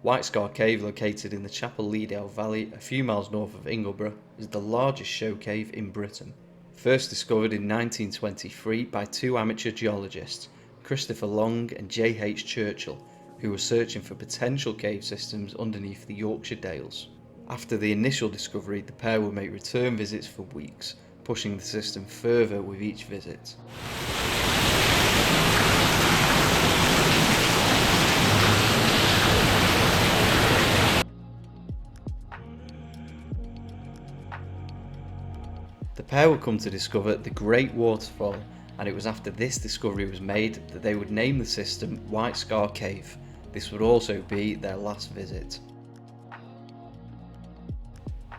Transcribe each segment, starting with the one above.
Whitescar Cave, located in the 𝙘𝙖𝙫𝙚 Valley a few miles north of Ingleborough, is the largest show cave in Britain. First discovered in 1923 by two amateur geologists, Long and J.H. Churchill, who were searching for potential cave systems underneath the Yorkshire Dales. After the initial discovery, the pair would make return visits for weeks, pushing the system further with each visit. The pair would come to discover the Great Waterfall, and it was after this discovery was made that they would name the system Whitescar Cave. This would also be their last visit.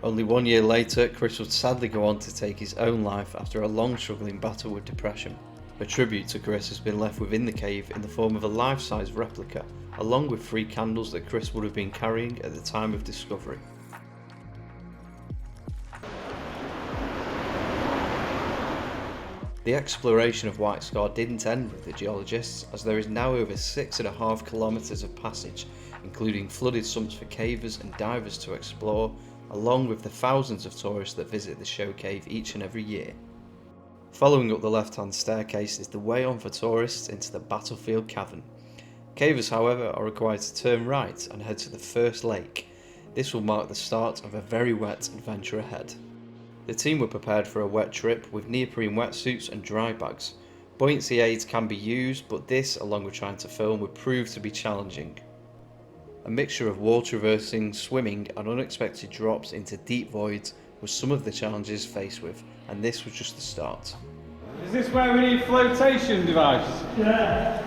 Only 1 year later, Chris would sadly go on to take his own life after a long struggling battle with depression. A tribute to Chris has been left within the cave in the form of a life-size replica, along with 3 candles that Chris would have been carrying at the time of discovery. The exploration of Whitescar didn't end with the geologists, as there is now over 6.5 kilometres of passage, including flooded sumps for cavers and divers to explore, along with the thousands of tourists that visit the show cave each and every year. Following up the left-hand staircase is the way on for tourists into the Battlefield Cavern. Cavers, however, are required to turn right and head to the first lake. This will mark the start of a very wet adventure ahead. The team were prepared for a wet trip with neoprene wetsuits and dry bags. Buoyancy aids can be used, but this, along with trying to film, would prove to be challenging. A mixture of wall traversing, swimming and unexpected drops into deep voids was some of the challenges faced with, and this was just the start. Is this where we need flotation device? Yeah.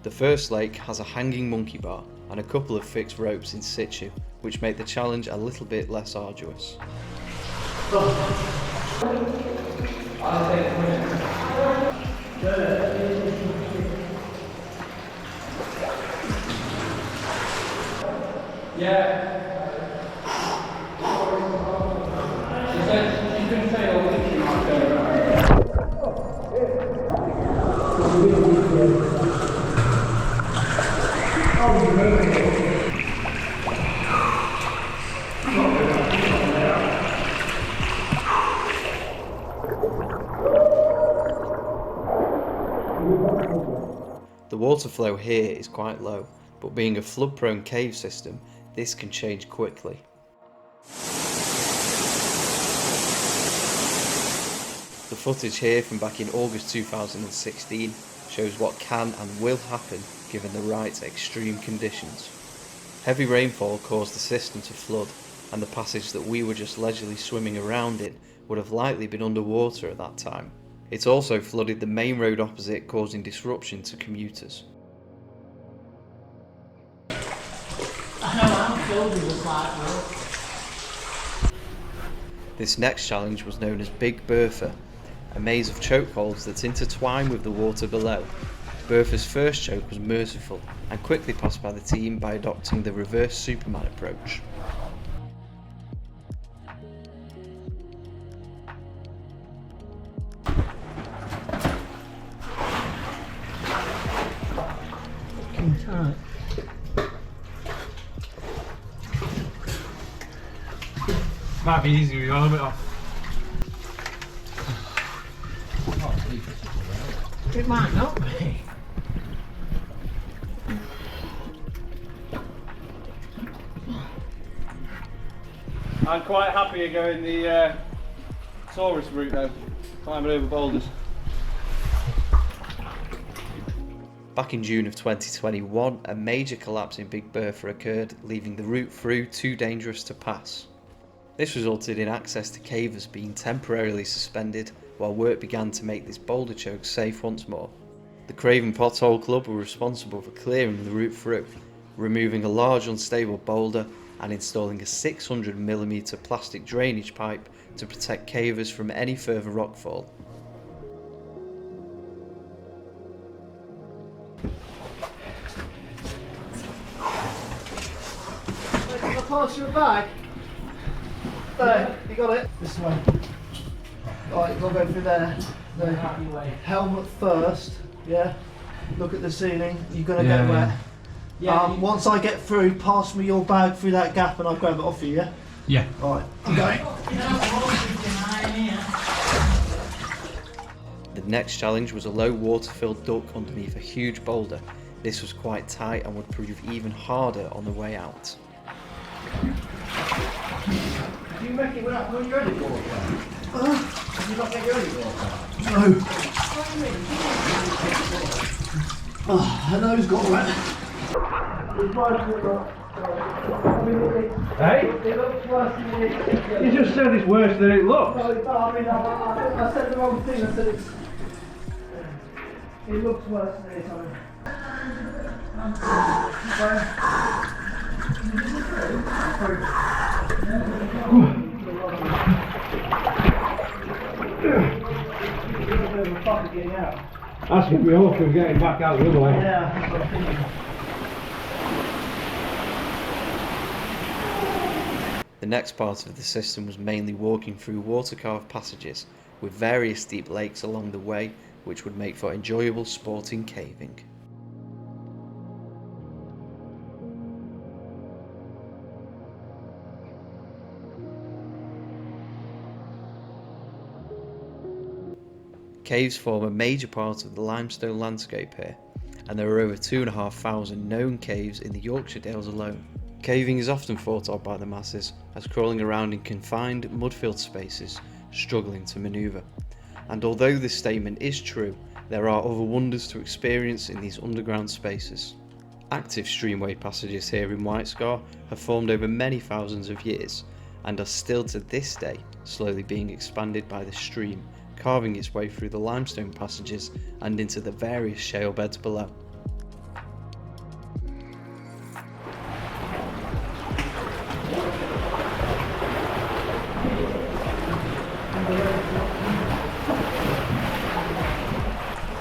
The first lake has a hanging monkey bar and a couple of fixed ropes in situ, which make the challenge a little bit less arduous. Yeah. She said you can say all this, you might go around. The water flow here is quite low, but being a flood-prone cave system, this can change quickly. The footage here from back in August 2016 shows what can and will happen given the right extreme conditions. Heavy rainfall caused the system to flood, and the passage that we were just leisurely swimming around in would have likely been underwater at that time. It also flooded the main road opposite, causing disruption to commuters. This next challenge was known as Big Bertha, a maze of choke holes that intertwine with the water below. Bertha's first choke was merciful and quickly passed by the team by adopting the reverse Superman approach. Tight. Might be easy with all of it off. It might not be. I'm quite happy going the tourist route though, climbing over boulders. Back in June of 2021, a major collapse in Big Bertha occurred, leaving the route through too dangerous to pass. This resulted in access to cavers being temporarily suspended while work began to make this boulder choke safe once more. The Craven Pothole Club were responsible for clearing the route through, removing a large unstable boulder and installing a 600mm plastic drainage pipe to protect cavers from any further rockfall. Can I pass you a bag? There, you got it. This way. Right, we'll go through there. The helmet first, yeah? Look at the ceiling, you're going to get wet. Yeah, once I get through, pass me your bag through that gap and I'll grab it off you, yeah? Yeah. Right, I'm going. The next challenge was a low water-filled duct underneath a huge boulder. This was quite tight and would prove even harder on the way out. Do you make it without putting your head in water? Did you not get your head in water? No. Oh, her nose got wet. Hey? You just said it's worse than it looks. No, I mean, I said the wrong thing. I said it looks worse than it is. That's going to be awkward getting back out the other way. Yeah, that's what I'm thinking. The next part of the system was mainly walking through water-carved passages with various deep lakes along the way, which would make for enjoyable sporting caving. Caves form a major part of the limestone landscape here, and there are over 2,500 known caves in the Yorkshire Dales alone. Caving is often thought of by the masses as crawling around in confined, mud-filled spaces, struggling to manoeuvre. And although this statement is true, there are other wonders to experience in these underground spaces. Active streamway passages here in Whitescar have formed over many thousands of years, and are still to this day slowly being expanded by the stream, carving its way through the limestone passages and into the various shale beds below.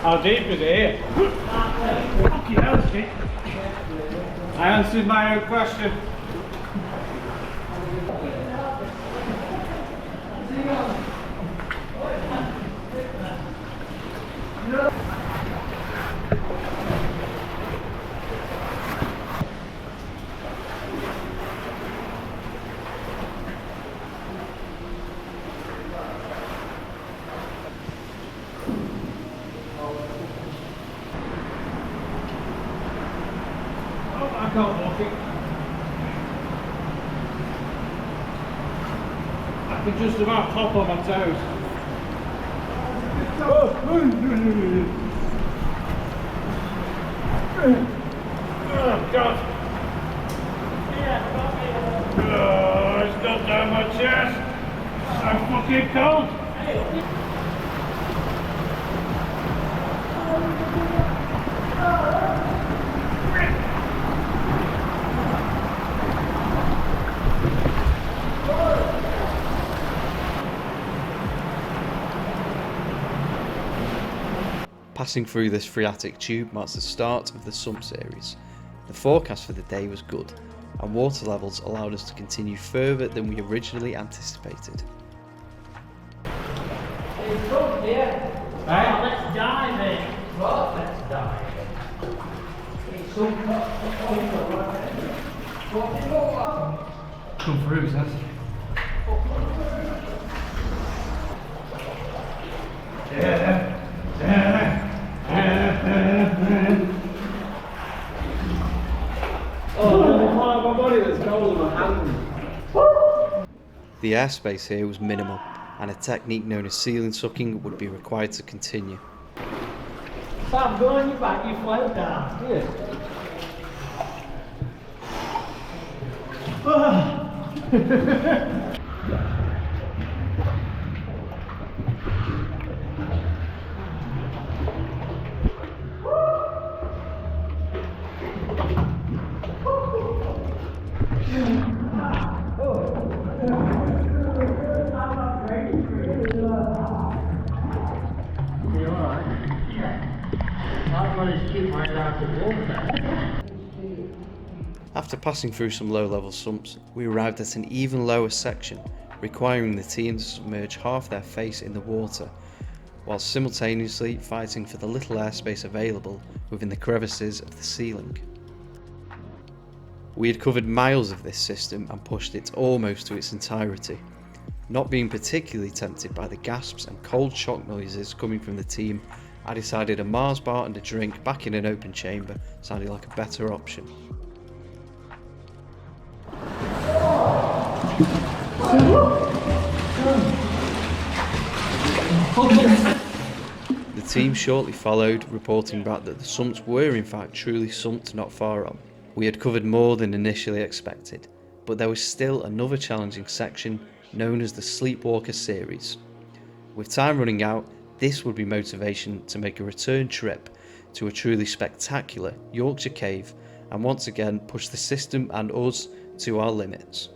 How deep is it here? I answered my own question. I can't walk it. I can just about hop on my toes. Oh God! Oh, it's got down my chest. So fucking cold. Passing through this phreatic tube marks the start of the sump series. The forecast for the day was good, and water levels allowed us to continue further than we originally anticipated. It's good here. Right, let's dive in. Well, let's dive. It's so Come through, is that? Oh, my body that's cold in my hand. The airspace here was minimal, and a technique known as ceiling sucking would be required to continue. Sam, go on your back, you float down. Here. After passing through some low-level sumps, we arrived at an even lower section, requiring the team to submerge half their face in the water, while simultaneously fighting for the little airspace available within the crevices of the ceiling. We had covered miles of this system and pushed it almost to its entirety. Not being particularly tempted by the gasps and cold shock noises coming from the team, I decided a Mars bar and a drink back in an open chamber sounded like a better option. The team shortly followed, reporting back that the sumps were in fact truly sumped not far on. We had covered more than initially expected, but there was still another challenging section known as the Sleepwalker series. With time running out, this would be motivation to make a return trip to a truly spectacular Yorkshire cave and once again push the system and us to our limits.